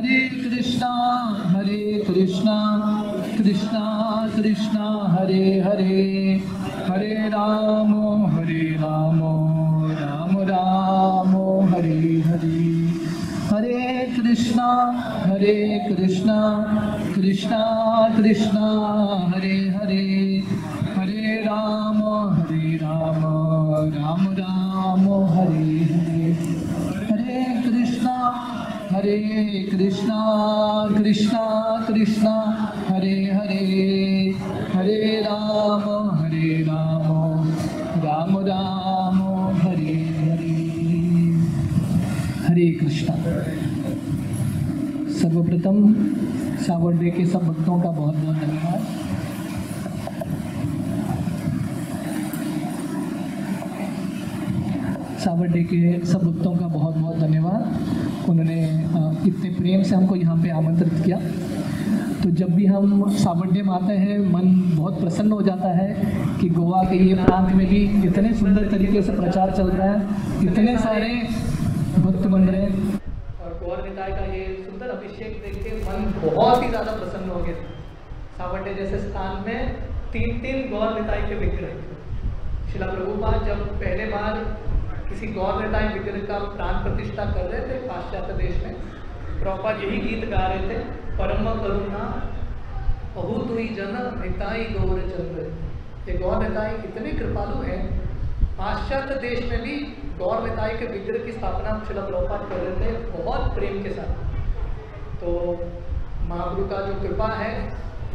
कृष्णा कृष्णा कृष्णा हरे हरे, हरे राम राम राम हरे हरे, हरे कृष्णा कृष्णा कृष्णा हरे हरे, हरे राम राम राम हरे हरे, हरे कृष्णा कृष्णा कृष्णा हरे हरे, हरे राम राम राम हरे हरे, हरे कृष्णा। सर्वप्रथम सावन डे के सब भक्तों का बहुत बहुत धन्यवाद। सावन डे के सब भक्तों का बहुत बहुत धन्यवाद। उन्होंने इतने प्रेम से हमको यहाँ पे आमंत्रित किया। तो जब भी हम सावन डे में आते हैं मन बहुत प्रसन्न हो जाता है कि गोवा के ये प्रांत में भी इतने सुंदर तरीके से प्रचार चल रहा है, इतने सारे भक्त बन रहे हैं और गौर निताय का ये सुंदर अभिषेक देख के मन बहुत ही ज़्यादा प्रसन्न हो गया। सावन डे जैसे स्थान में 3 गौर निताय के विग्रह। शिला प्रभुपाद जब पहले बार किसी गौर निताय विग्रह का प्राण प्रतिष्ठा कर रहे थे पाश्चात्य देश में, प्रभुपाद यही गीत गा रहे थे, परम करुणा बहुत हुई जन निताई गौर चंद्र। ये गौर निताय इतने कृपालु हैं, पाश्चात्य देश में भी गौर निताय के विग्रह की स्थापना शिला प्रभुपाद कर रहे थे बहुत प्रेम के साथ। तो महाप्रभु का जो कृपा है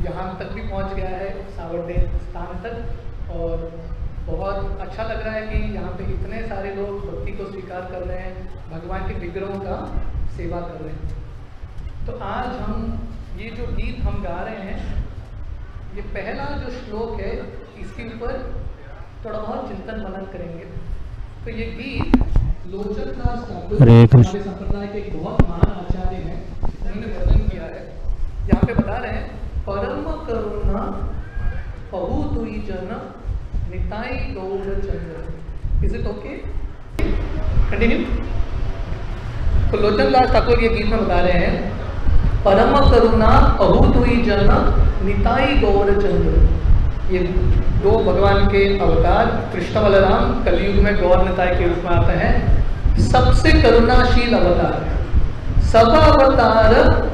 यहाँ तक भी पहुँच गया है, सावन डे स्थान तक, और बहुत अच्छा लग रहा है कि यहाँ पे इतने सारे लोग भक्ति को स्वीकार कर रहे हैं, भगवान के विग्रहों का सेवा कर रहे हैं। तो आज हम ये जो गीत हम गा रहे हैं, ये पहला जो श्लोक है इसके ऊपर थोड़ा बहुत चिंतन मनन करेंगे। तो ये गीत लोचन दास ठाकुर हमारे संप्रदाय के एक बहुत महान आचार्य हैं, उन्होंने वर्णन किया है। यहाँ पे बता रहे हैं, परम करुणा बहुत हुई जन Nitai Gaur Chandra. Is it okay? Continue. तो लोचन दास ठाकुर ये गीत में बता रहे हैं, परम करुणा अभूत हुई जन निताई गौर चंद्र। ये 2 भगवान के अवतार कृष्ण बलराम कलयुग में गौर निताई के रूप में आते हैं। सबसे करुणाशील अवतार, सब अवतार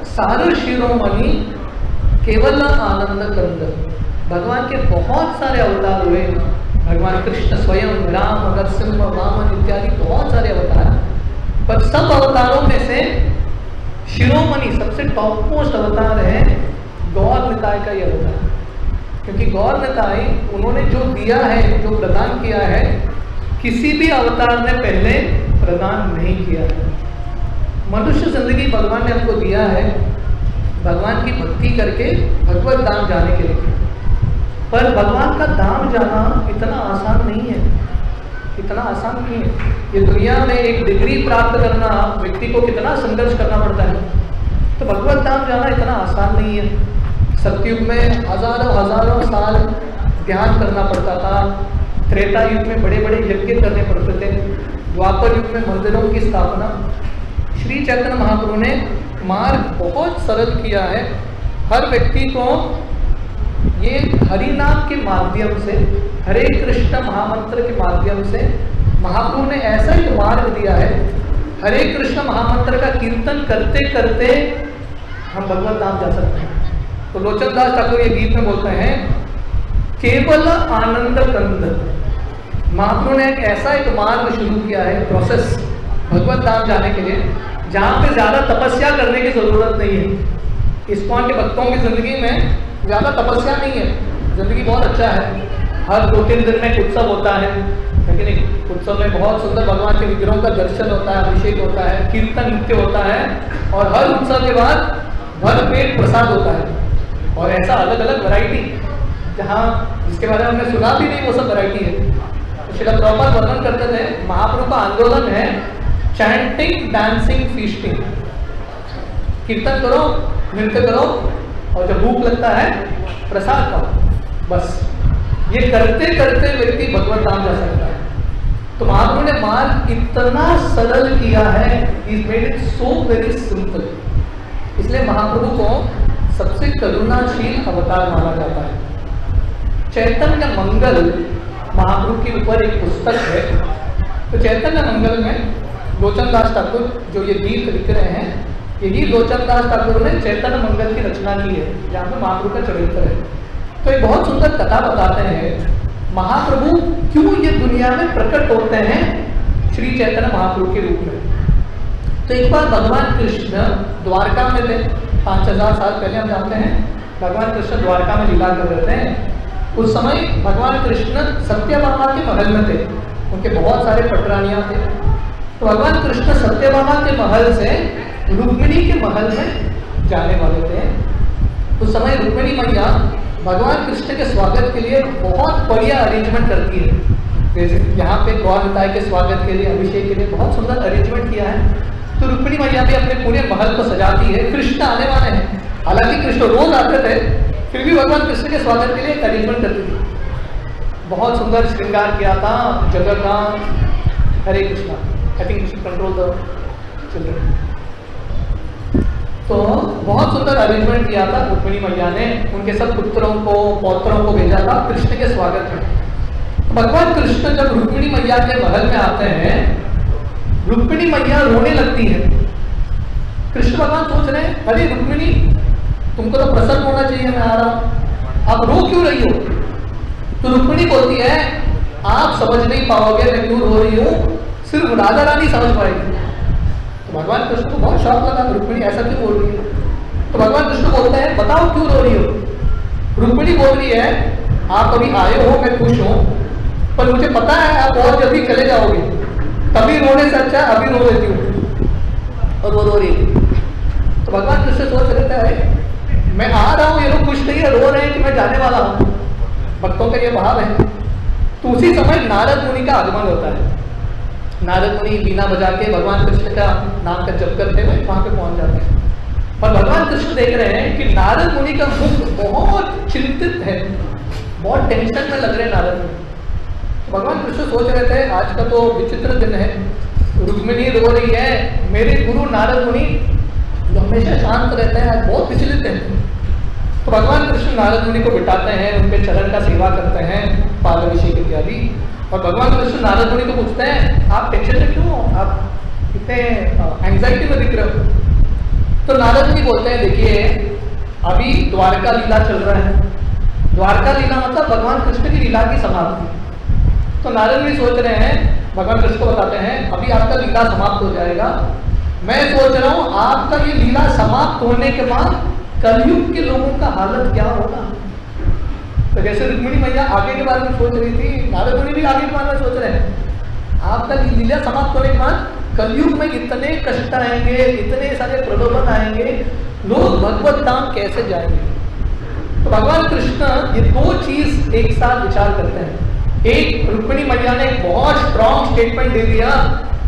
सार शिरोमणि केवल आनंद कंद। भगवान के बहुत सारे अवतार हुए, भगवान कृष्ण स्वयं, राम, नरसिंह, वामन इत्यादि बहुत सारे अवतार, पर सब अवतारों में से शिरोमणि सबसे टॉप मोस्ट अवतार है गौर निताय का ये अवतार। क्योंकि गौर निताय उन्होंने जो दिया है, जो प्रदान किया है, किसी भी अवतार ने पहले प्रदान नहीं किया है। मनुष्य जिंदगी भगवान ने हमको दिया है भगवान की भक्ति करके भगवत धाम जाने के लिए, पर भगवान का धाम जाना इतना आसान नहीं है, इतना आसान नहीं है। ये दुनिया में एक डिग्री प्राप्त करना व्यक्ति को कितना संघर्ष करना पड़ता है, तो भगवत धाम जाना इतना आसान नहीं है। सतयुग में हजारों साल ध्यान करना पड़ता था, त्रेता युग में बड़े बड़े यज्ञ करने पड़ते थे, द्वापर युग में मंदिरों की स्थापना। श्री चैतन्य महाप्रभु ने मार्ग बहुत सरल किया है। हर व्यक्ति को ये हरि नाम के माध्यम से, हरे कृष्ण महामंत्र के माध्यम से महाप्रभु ने ऐसा ही मार्ग दिया है। हरे कृष्ण महामंत्र का कीर्तन करते करते हम भगवत धाम जा सकते हैं। तो लोचन दास ठाकुर ये गीत में बोलते हैं, केवल आनंद कंद। महाप्रभु ने ऐसा एक मार्ग शुरू किया है, प्रोसेस भगवत धाम जाने के लिए, जहाँ पे ज़्यादा तपस्या करने की ज़रूरत नहीं है। इस्कॉन के भक्तों की ज़िंदगी में ज़्यादा तपस्या नहीं है, ज़िंदगी बहुत अच्छा है। हर 2-3 दिन में उत्सव होता है कि नहीं? उत्सव में बहुत सुंदर भगवान के विग्रहों का दर्शन होता है, अभिषेक होता है, कीर्तन नृत्य होता है, और हर उत्सव के बाद भर पेट प्रसाद होता है। और ऐसा अलग अलग वैरायटी, जहाँ जिसके बारे में हमने सुना भी नहीं वो सब वैरायटी है। तो श्रील प्रभुपाद वर्णन करते थे, महाप्रभु का आंदोलन है चैंटिंग, डांसिंग, फीस्टिंग। कीर्तन करो, नृत्य करो, और जब भूख लगता है प्रसाद खाओ, बस। ये करते करते व्यक्ति भगवत धाम जा सकता है। तो महाप्रभु ने मार्ग इतना सरल किया है, He's made it so very simple। महाप्रभु को सबसे करुणाशील अवतार माना जाता है। चैतन्य मंगल महाप्रभु के ऊपर एक पुस्तक है। तो चैतन्य मंगल में लोचन दास ठाकुर जो ये गीत लिख रहे हैं, यही लोचन दास ठाकुर ने चैतन्य मंगल की रचना की है, जहाँ पे महाप्रभु का चरित्र है। तो एक बहुत सुंदर कथा बताते हैं, महाप्रभु क्यों ये दुनिया में प्रकट होते हैं श्री चैतन्य महाप्रभु के रूप में। तो एक बार भगवान कृष्ण द्वारका में थे, 5000 साल पहले हम जानते हैं भगवान कृष्ण द्वारका में लीला कर रहे थे। उस समय भगवान कृष्ण सत्यभामा के महल में थे, उनके बहुत सारे पटरानियां थे। तो भगवान कृष्ण सत्यभामा के महल से रुक्मिणी के महल में जाने वाले थे। उस समय रुक्मिणी मैया भगवान कृष्ण के स्वागत के लिए बहुत बढ़िया अरेंजमेंट करती है। जैसे यहाँ पे गौर निताय के स्वागत के लिए, अभिषेक के लिए बहुत सुंदर अरेंजमेंट किया है। तो रुक्मिणी मैया भी अपने पूरे महल को सजाती है। कृष्ण आने वाले हैं, हालांकि कृष्ण रोज आते थे, फिर भी भगवान कृष्ण के स्वागत के लिए एक अरेंजमेंट करती थी। बहुत सुंदर श्रृंगार किया था जगह का। Hare Krishna, I think you should control the children. तो बहुत सुंदर अरेंजमेंट किया था रुक्मिणी मैया ने, उनके सब पुत्रों को पौत्रों को भेजा था कृष्ण के स्वागत में। भगवान कृष्ण जब रुक्मिणी मैया के महल में आते हैं, रुक्मिणी मैया रोने लगती है। कृष्ण भगवान सोच रहे हैं, अरे रुक्मिणी तुमको तो प्रसन्न होना चाहिए, मैं आ रहा हूं, आप रो क्यों रही हो। तो रुक्मिणी बोलती है, आप समझ नहीं पाओगे मैं क्यों रो रही हूं, सिर्फ राधा रानी समझ पाएगी। तो भगवान कृष्ण को बहुत शौक लगा, रुक्मिणी ऐसा क्यों बोल रही है। तो भगवान कृष्ण बोलते हैं, बताओ क्यों रो रही हो। रुक्मिणी बोल रही है, आप अभी आए हो, मैं खुश हूं, पर मुझे पता है आप बहुत जल्दी चले जाओगे, तभी रोने से अच्छा अभी रो लेती हूँ। और वो रो रही थी। तो भगवान कृष्ण सोच रहे थे, मैं आ रहा हूँ, ये लोग खुश नहीं है, रो रहे हैं कि मैं जाने वाला हूँ, भक्तों का ये भाव है। तो उसी समय नारद मुनि का आगमन होता है। नारद मुनि बीना बजा के भगवान कृष्ण का नाम का जप करते हुए वहां पे पहुंच जाते हैं। और भगवान कृष्ण देख रहे हैं कि नारद मुनि का मुख बहुत चिंतित है, बहुत टेंशन में लग रहे हैं नारद मुनि। भगवान कृष्ण सोच रहे थे, आज का तो विचित्र दिन है, रुक्मिणी रो रही है, मेरे गुरु नारद मुनि हमेशा शांत रहते हैं, आज बहुत विचलित हैं। तो भगवान कृष्ण नारद मुनि को बिठाते हैं, उनके चरण का सेवा करते हैं, पालाभिषेक इत्यादि। और भगवान कृष्ण नारद मुनि को पूछते हैं, आप टेंशन में क्यों हो, आप इतने एंजाइटी में दिख रहे हो। तो नारद मुनि बोलते हैं, देखिए अभी द्वारका लीला चल रहा है, द्वारका लीला मतलब भगवान कृष्ण की लीला की समाप्ति। तो नारद मुनि सोच रहे हैं, भगवान कृष्ण को बताते हैं, अभी आपका लीला समाप्त हो जाएगा, मैं सोच रहा हूं आपका ये लीला समाप्त होने के बाद कलयुग के लोगों का हालत क्या होगा। तो जैसे रुक्मिणी मैया आगे के बारे में सोच रही थी, नारद मुनि भी आगे के बारे में सोच रहे हैं, आपका लीला समाप्त होने के बाद कलयुग में इतने कष्ट आएंगे, इतने सारे प्रलोभन आएंगे, लोग भगवत धाम कैसे जाएंगे। तो भगवान कृष्ण ये दो चीज एक साथ विचार करते हैं। एक, रुक्मिणी मैया ने एक बहुत स्ट्रॉन्ग स्टेटमेंट दे दिया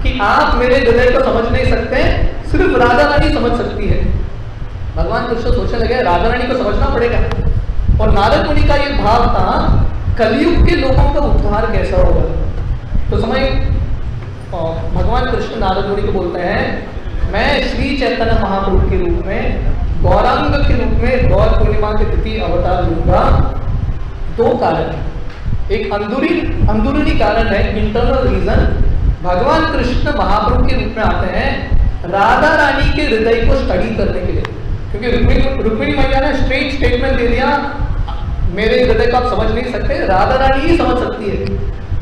कि आप मेरे हृदय को समझ नहीं सकते, सिर्फ राधा रानी समझ सकती है। भगवान कृष्ण सोचने लगे, राधा रानी को समझना पड़ेगा। और नारद मुनि का ये भाव था, कलयुग के लोगों का उद्धार कैसा होगा। तो समय भगवान कृष्ण नारद मुनि को बोलते हैं, मैं श्री चैतन्य महाप्रभु के रूप में, गौरांग के रूप में गौर पूर्णिमा के तिथि अवतार लूंगा। दो कारण, एक अंदरूनी कारण है, इंटरनल रीजन। भगवान कृष्ण महाप्रभु के रूप में आते हैं राधा रानी के हृदय को स्टडी करने के लिए, क्योंकि रुक्मिणी मैया ने स्ट्रेट स्टेटमेंट दे दिया, मेरे हृदय को आप समझ नहीं सकते, राधा रानी ही समझ सकती है।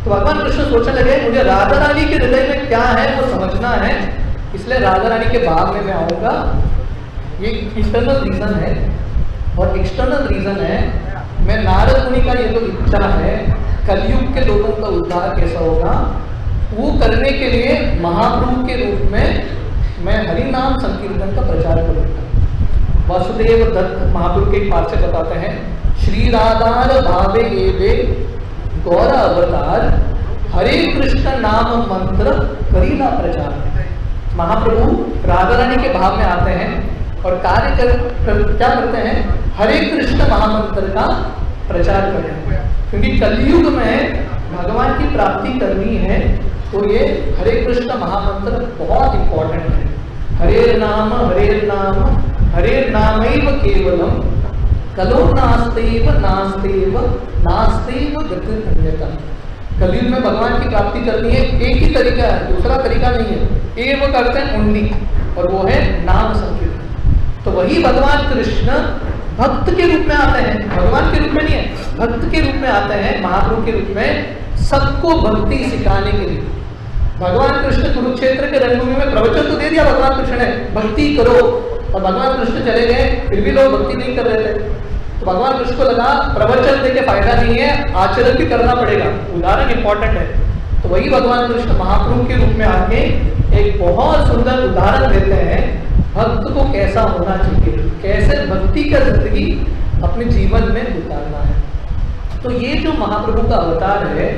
तो भगवान कृष्ण सोचने लगे, मुझे राधा रानी के हृदय में क्या है वो समझना है, इसलिए राधा रानी के भाव में मैं आऊंगा। ये इंटरनल रीजन है। और एक्सटर्नल रीजन है, मैं नारद मुनि का ये जो इच्छा है कलयुग के लोगों का उद्धार कैसा होगा, वो करने के लिए महाप्रभु के रूप में मैं हरि नाम संकीर्तन का प्रचार करूंगा। वासुदेव दत्त महाप्रभु के पाठ से बताते हैं, श्री राधार भावे एवे गौर अवतार, हरे कृष्ण नाम मंत्र करीला प्रचार। महाप्रभु राधा रानी के भाव में आते हैं और क्या करते हैं, हरे कृष्ण महामंत्र का प्रचार करते हैं। क्योंकि कलयुग में भगवान की प्राप्ति करनी है, तो ये हरे कृष्ण महामंत्र बहुत इंपॉर्टेंट है। हरे नाम केवलम कलो नास्तेव नास्तेव नास्तेव गतिः अन्यथा। कलयुग में भगवान की प्राप्ति करनी है, एक ही तरीका है, दूसरा तरीका नहीं है। ये वो करते हैं उन्नी, और वो है नाम संकीर्तन। तो वही भगवान कृष्ण भक्त के रूप में आते हैं, भगवान के रूप में नहीं है, भक्त के रूप में आते हैं, महाप्रभु के रूप में, सबको भक्ति सिखाने के लिए। भगवान कृष्ण कुरुक्षेत्र के रणभूमि में प्रवचन तो दे दिया भगवान कृष्ण ने, भक्ति करो, और भगवान कृष्ण चले गए, फिर भी लोग भक्ति नहीं कर रहे थे। तो भगवान कृष्ण को लगा प्रवचन देके फायदा नहीं है, आचरण भी करना पड़ेगा, उदाहरण इंपॉर्टेंट है। तो वही भगवान कृष्ण महाप्रभु के रूप में आके एक बहुत सुंदर उदाहरण देते हैं, भक्त को कैसा होना चाहिए, कैसे भक्ति का जिंदगी अपने जीवन में उतारना है। तो ये जो महाप्रभु का अवतार है,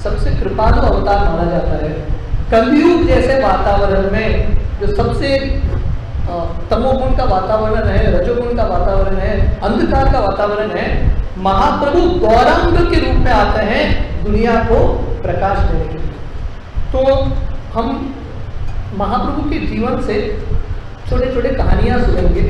सबसे कृपालु अवतार माना जाता है। कलयुग जैसे वातावरण में जो सबसे तमोगुण का वातावरण है, रजोगुण का वातावरण है, अंधकार का वातावरण है, महाप्रभु गौरांग के रूप में आते हैं दुनिया को प्रकाश देने के लिए। तो हम महाप्रभु के जीवन से छोटे छोटे कहानियां सुनेंगे,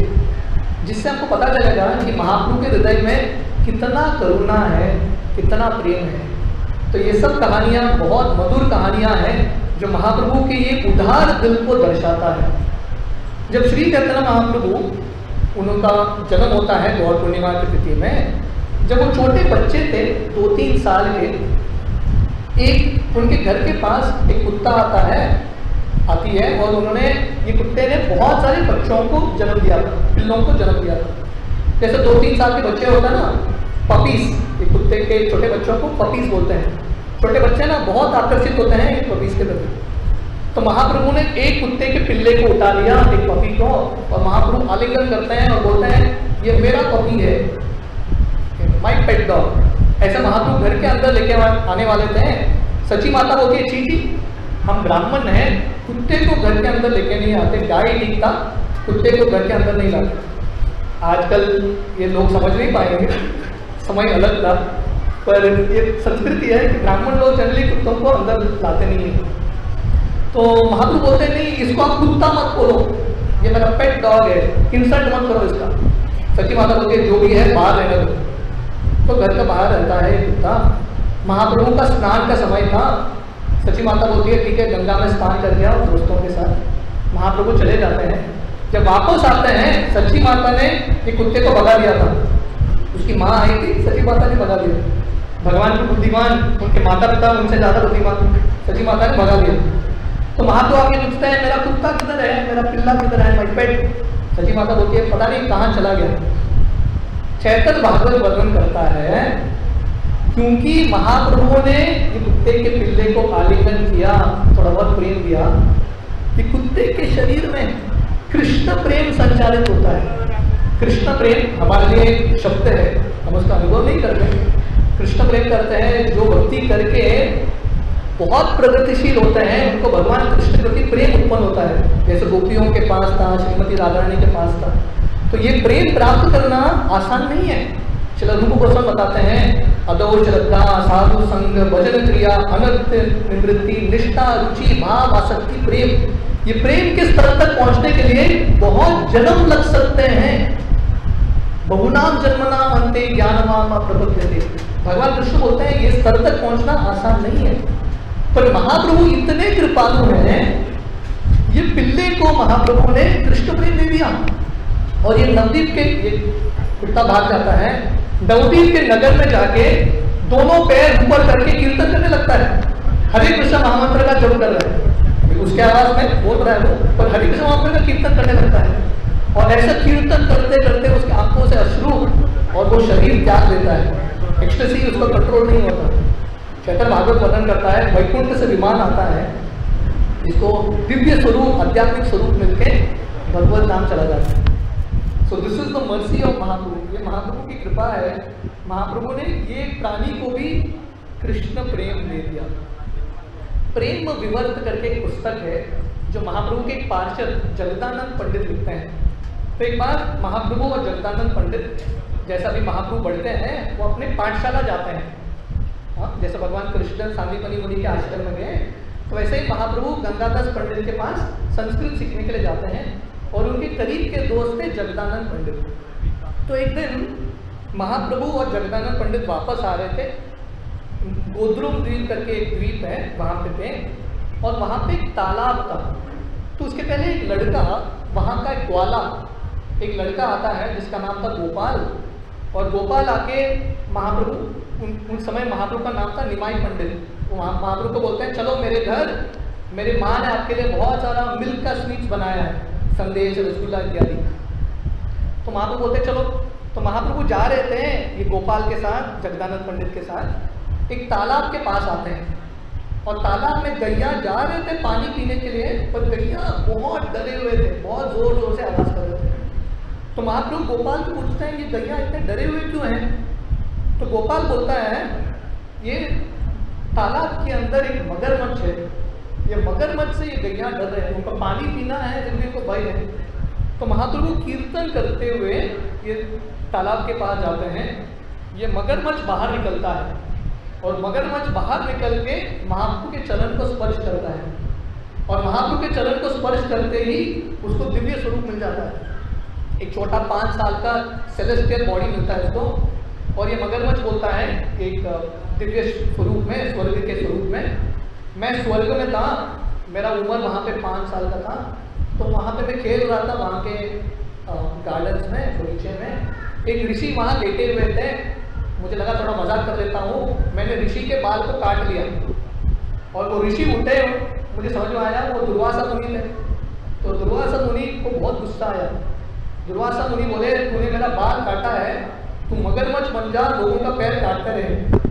जिससे हमको पता चलेगा कि महाप्रभु के हृदय में कितना करुणा है, कितना प्रेम है। तो ये सब कहानियां बहुत मधुर कहानियां हैं, जो महाप्रभु के ये उदार दिल को दर्शाता है। जब श्री चैतन्य महाप्रभु उनका जन्म होता है गौर पूर्णिमा की तिथि में, जब वो छोटे बच्चे थे 2-3 साल के, एक उनके घर के पास एक कुत्ता आती है, और उन्होंने, ये कुत्ते ने बहुत सारे बच्चों को जन्म दिया था, पिल्लों को जन्म दिया था। जैसे 2-3 साल के बच्चे होता है ना, पपीज, ये कुत्ते के छोटे बच्चों को पपीज बोलते हैं। छोटे बच्चे ना बहुत आकर्षित होते हैं एक पपीज के प्रति। तो महाप्रभु ने एक कुत्ते के पिल्ले को उठा लिया, एक पपी को, और महाप्रभु आलिंगन करते हैं और बोलते हैं ये मेरा पपी है, माय पेट डॉग। ऐसे महाप्रभु घर के अंदर लेके आने वाले थे। सची माता बोलती है चीची, हम ब्राह्मण हैं, कुत्ते को घर के अंदर लेके नहीं आते, गाय ठीक था, कुत्ते को घर के अंदर नहीं लाते। आजकल ये लोग समझ नहीं पाएंगे, समय अलग था, पर ये संस्कृति है कि ब्राह्मण लोग जनरली कुत्तों को अंदर लाते नहीं है। तो महाप्रभु बोलते नहीं, इसको आप कुत्ता मत बोलो, ये मेरा पेट डॉग है, इंसल्ट मत करो इसका। सची माता बोलती है जो भी है बाहर रहने दो। तो घर का बाहर रहता है कुत्ता। महाप्रभु का स्नान का समय था, सची माता बोलती है ठीक है, गंगा में स्नान कर गया दोस्तों के साथ। महाप्रभु चले जाते हैं। जब वापस आते हैं, सची माता ने एक कुत्ते को भगा दिया था, उसकी माँ आई थी, सची माता ने भगा दिया। भगवान के बुद्धिमान, उनके माता पिता उनसे ज्यादा बुद्धिमान, सची माता ने भगा दिया। तो महाप्रभु आगे पूछते हैं मेरा कुत्ता किधर है, मेरा पिल्ला किधर है, माय पेट। सची माता बोलती है पता नहीं कहाँ चला गया। चैतन्य भागवत वर्णन करता है, क्योंकि महाप्रभु ने ये कुत्ते के पिल्ले को आलिंगन किया, थोड़ा बहुत प्रेम दिया, कि कुत्ते के शरीर में कृष्ण प्रेम संचालित होता है। कृष्ण प्रेम हमारे लिए एक शब्द है, हम उसका अनुभव नहीं करते। कृष्ण प्रेम करते हैं जो भक्ति करके बहुत प्रगतिशील होते हैं, उनको भगवान कृष्ण के प्रति प्रेम उत्पन्न होता है। जैसे गोपियों के पास था, श्रीमती राधा रानी के पास था। तो ये प्रेम प्राप्त करना आसान नहीं है। श्री रूप गोस्वामी बताते हैं, अदो श्रद्धा, साधु संग, भजन क्रिया, अनंत निवृत्ति, निष्ठा, रुचि, भाव, आसक्ति, प्रेम। ये प्रेम के स्तर तक पहुंचने के लिए बहुत जन्म लग सकते हैं। बहुनाम जन्मनाम अंते ज्ञानवाम प्रपद्यते। भगवान कृष्ण बोलते हैं ये स्तर तक पहुंचना आसान नहीं है, पर महाप्रभु इतने कृपालु हैं, ये पिल्ले को महाप्रभु ने कृष्ण प्रेम दे दिया। और ये नवदीप के, ये कुत्ता भाग जाता है, नवदीप के नगर में जाके दोनों पैर ऊपर करके कीर्तन करने लगता है। हरे कृष्ण महामंत्र का जप कर रहा है, उसके आवाज में बोल रहा है वो, पर हरे कृष्ण महामंत्र का कीर्तन करने लगता है। और ऐसा कीर्तन करते करते उसकी आंखों से अश्रु, और वो शरीर त्याग देता है। एक्सटेसी उसका कंट्रोल नहीं होता। चैतन्य भागवत वर्णन करता है, वैकुंठ से विमान आता है, इसको दिव्य स्वरूप, आध्यात्मिक स्वरूप मिलके भगवत नाम चला जाता है। So this is the mercy of Mahaprabhu. ये महाप्रभु की कृपा है। महाप्रभु ने ये प्राणी को भी कृष्ण प्रेम दे दिया। प्रेम विवर्त करके एक पुस्तक है, जो महाप्रभु के एक पार्षद जगदानंद पंडित लिखते हैं। तो एक बार महाप्रभु और जगदानंद पंडित, जैसा भी महाप्रभु बढ़ते हैं, वो अपने पाठशाला जाते हैं। जैसे भगवान कृष्ण सांदीपनि मुनि के आश्रम में गए, तो वैसे ही महाप्रभु गंगादास पंडित के पास संस्कृत सीखने के लिए जाते हैं। और उनके करीब के दोस्त थे जगदानंद पंडित। तो एक दिन महाप्रभु और जगदानंद पंडित वापस आ रहे थे। गोद्रुम द्वीप करके एक द्वीप है, वहाँ पे थे, और वहाँ पे एक तालाब था। तो उसके पहले एक लड़का, वहाँ का एक ग्वाला, एक लड़का आता है जिसका नाम था गोपाल। और गोपाल आके महाप्रभु, उन समय महाप्रभु का नाम था निमाई पंडित, महाप्रभु को बोलते हैं चलो मेरे घर, मेरी माँ ने आपके लिए बहुत सारा मिल्क का स्वीट्स बनाया है, संदेश, रसगुल्ला इत्यादि। तो महाप्रभु बोलते हैं चलो। तो महाप्रभु जा रहे थे ये गोपाल के साथ, जगदानंद पंडित के साथ, एक तालाब के पास आते हैं। और तालाब में गैया जा रहे थे पानी पीने के लिए, पर गैया बहुत डरे हुए थे, बहुत जोर जोर से आवाज कर रहे थे। तो महाप्रभु गोपाल को पूछते हैं ये गैया इतने डरे हुए क्यों हैं? तो गोपाल बोलता है ये तालाब के अंदर एक मगरमच्छ है, ये मगरमच्छ से ये गैया डर रहे हैं, उनको पानी पीना है जिनमें उनको भय है। तो महाप्रभु कीर्तन करते हुए ये तालाब के पास जाते हैं, ये मगरमच्छ बाहर निकलता है और मगरमच्छ बाहर निकल के महाप्रभु के चरण को स्पर्श करता है, और महाप्रभु के चरण को स्पर्श करते ही उसको दिव्य स्वरूप मिल जाता है। एक छोटा 5 साल का सेलेस्टियल बॉडी मिलता है उसको, और ये मगरमच्छ बोलता है एक दिव्य स्वरूप में, स्वर्ग के स्वरूप में, मैं स्वर्ग में था, मेरा उम्र वहाँ पे 5 साल का था, तो वहाँ पे मैं खेल रहा था, वहाँ के गार्डन्स में, बगीचे में। एक ऋषि वहाँ लेटे हुए थे, मुझे लगा थोड़ा मजाक कर लेता हूँ, मैंने ऋषि के बाल को काट लिया, और वो ऋषि उठे, मुझे समझ में आया वो दुर्वासा मुनि थे। तो दुर्वासा मुनि को बहुत गुस्सा आया। दुर्वासा मुनि बोले तूने मेरा बाल काटा है, तू मगरमच्छ बन जा, लोगों का पैर काटते रहे।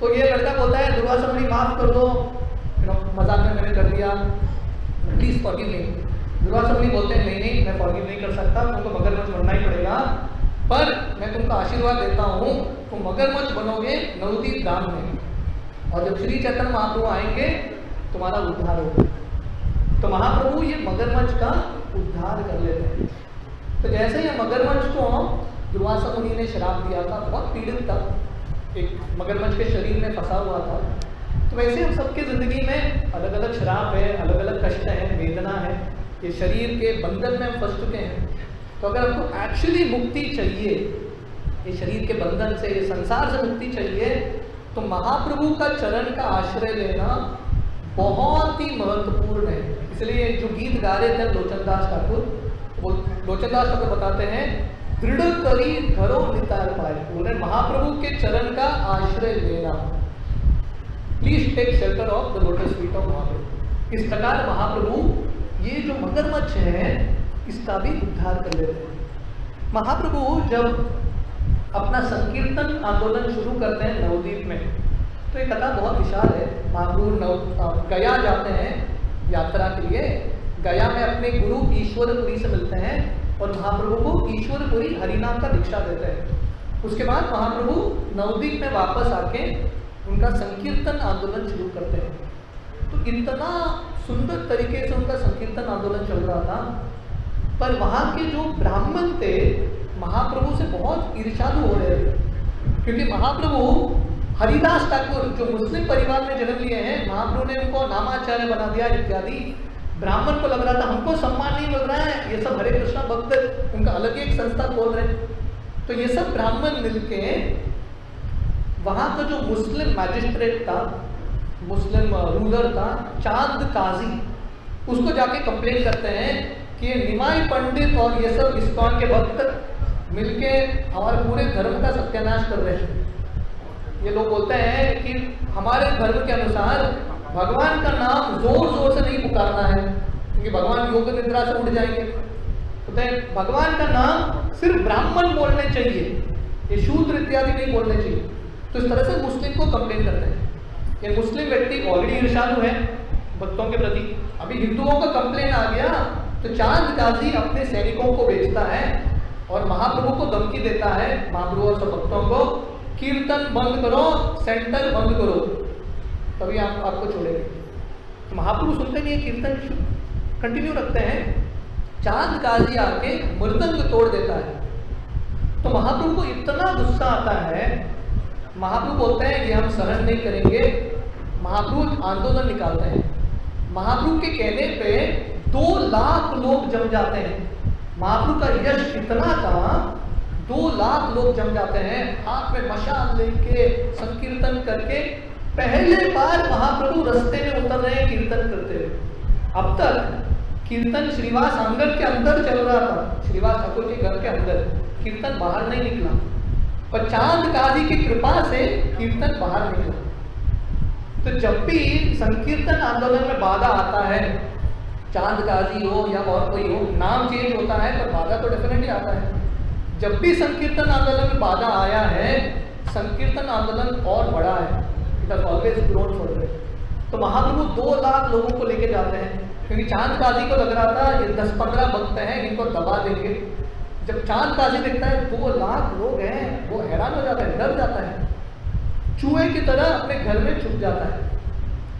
तो ये लड़का बोलता है दुर्वासा मुनि माफ कर दो, मजाक में मैंने कर दिया, प्लीज फॉरगिव मी। दुर्वासा मुनि बोलते हैं नहीं नहीं, मैं फॉरगिव नहीं कर सकता, तुमको मगरमच्छ बनना ही पड़ेगा, पर मैं तुमको आशीर्वाद देता हूँ, तुम मगरमच्छ बनोगे नवदीप धाम में, और जब श्री चैतन्य महाप्रभु आएंगे तुम्हारा उद्धार होगा। तो महाप्रभु ये मगरमच्छ का उद्धार कर लेते हैं। तो जैसे ही मगरमच्छ को दुर्वासा मुनि ने श्राप दिया था, बहुत पीड़ित था, एक मगरमच्छ के शरीर में फंसा हुआ था। तो वैसे हम सबके जिंदगी में अलग अलग श्राप है, अलग अलग कष्ट है, वेदना है, ये शरीर के बंधन में हम फंस चुके हैं। तो अगर हमको एक्चुअली मुक्ति चाहिए, ये शरीर के बंधन से, ये संसार से मुक्ति चाहिए, तो महाप्रभु का चरण का आश्रय लेना बहुत ही महत्वपूर्ण है। इसलिए जो गीत गा रहे थे लोचनदास ठाकुर, वो लोचनदास ठाकुर बताते हैं दृढ़ करी धरो नितार पाए, उन्हें महाप्रभु के चरण का आश्रय लेना। Please take shelter of the lotus feet of Mahaprabhu. इस प्रकार महाप्रभु ये जो मगरमच्छ है इसका भी उद्धार कर लेते हैं। महाप्रभु जब अपना संकीर्तन आंदोलन शुरू करते हैं नवद्वीप में, तो ये कथा बहुत विशाल है। महाप्रभु गया जाते हैं यात्रा के लिए, गया में अपने गुरु ईश्वरपुरी से मिलते हैं और महाप्रभु को ईश्वरपुरी हरिनाम का दीक्षा देते हैं। उसके बाद महाप्रभु नवद्वीप में वापस आके उनका संकीर्तन आंदोलन शुरू करते हैं। तो इतना सुंदर तरीके से उनका संकीर्तन आंदोलन चल रहा था, पर वहाँ के जो ब्राह्मण थे महाप्रभु से बहुत ईर्ष्यालु हो रहे थे, क्योंकि महाप्रभु हरिदास ठाकुर जो मुस्लिम परिवार में जन्म लिए हैं, महाप्रभु ने उनको नामाचार्य बना दिया इत्यादि। ब्राह्मण को लग रहा था हमको सम्मान नहीं मिल रहा है, ये सब हरे कृष्णा भक्त उनका अलग ही एक संस्था खोल रहे। तो ये सब ब्राह्मण मिलके वहाँ का जो मुस्लिम मैजिस्ट्रेट था, मुस्लिम रूलर था, चांद काजी, उसको जाके कंप्लेन करते हैं कि ये निमाई पंडित और ये सब इस्कॉन के भक्त मिलके हमारे पूरे धर्म का सत्यानाश कर रहे हैं। ये लोग बोलते हैं कि हमारे धर्म के अनुसार भगवान का नाम जोर जोर से नहीं पुकारना है, क्योंकि भगवान योग निद्रा से उठ जाएंगे। तो भगवान का नाम सिर्फ ब्राह्मण बोलने चाहिए, ये शूद्र इत्यादि नहीं बोलने चाहिए। तो इस तरह से मुस्लिम को कंप्लेन करते हैं। ये मुस्लिम व्यक्ति ऑलरेडी ईर्ष्यालु है भक्तों के प्रति, अभी हिंदुओं का कंप्लेन आ गया तो चांद काजी अपने सैनिकों को भेजता है और महाप्रभु को धमकी देता है, महाप्रभु और सब भक्तों को, कीर्तन बंद करो, सेंटर बंद करो, तभी आपको छोड़ेंगे। तो महाप्रभु सुनते नहीं है, कीर्तन कंटिन्यू रखते हैं। चांद काजी आके मृदंग तोड़ देता है। तो महाप्रभु को इतना गुस्सा आता है, महाप्रभु बोलते हैं कि हम सहन नहीं करेंगे। महाप्रभु आंदोलन निकालते हैं। महाप्रभु के कहने पे 2 लाख लोग जम जाते हैं। महाप्रभु का यश इतना था 2 लाख लोग जम जाते हैं, हाथ में मशाल लेके संकीर्तन करके। पहले बार महाप्रभु रास्ते में उतर रहे हैं कीर्तन करते हुए। अब तक कीर्तन श्रीवास आंगन के अंदर चल रहा था, श्रीवास ठाकुर के घर के अंदर, कीर्तन बाहर नहीं निकला। पर चांद काजी की कृपा से कीर्तन बाहर निकला। तो जब भी संकीर्तन आंदोलन में बाधा आता है, चांद काजी हो या और कोई हो, नाम चेंज होता है पर बाधा तो डेफिनेटली आता है। जब भी संकीर्तन आंदोलन में बाधा आया है, संकीर्तन आंदोलन और बड़ा है, it has always grown further. तो महाप्रभु 2 लाख लोगों को लेके जाते हैं, क्योंकि चांद काजी को लग रहा था ये 10-15 भक्त हैं, इनको दबा देंगे। जब चांद काजी देखता है 2 लाख लोग हैं, वो हैरान हो जाता है, डर जाता है, चूहे की तरह अपने घर में छुप जाता है।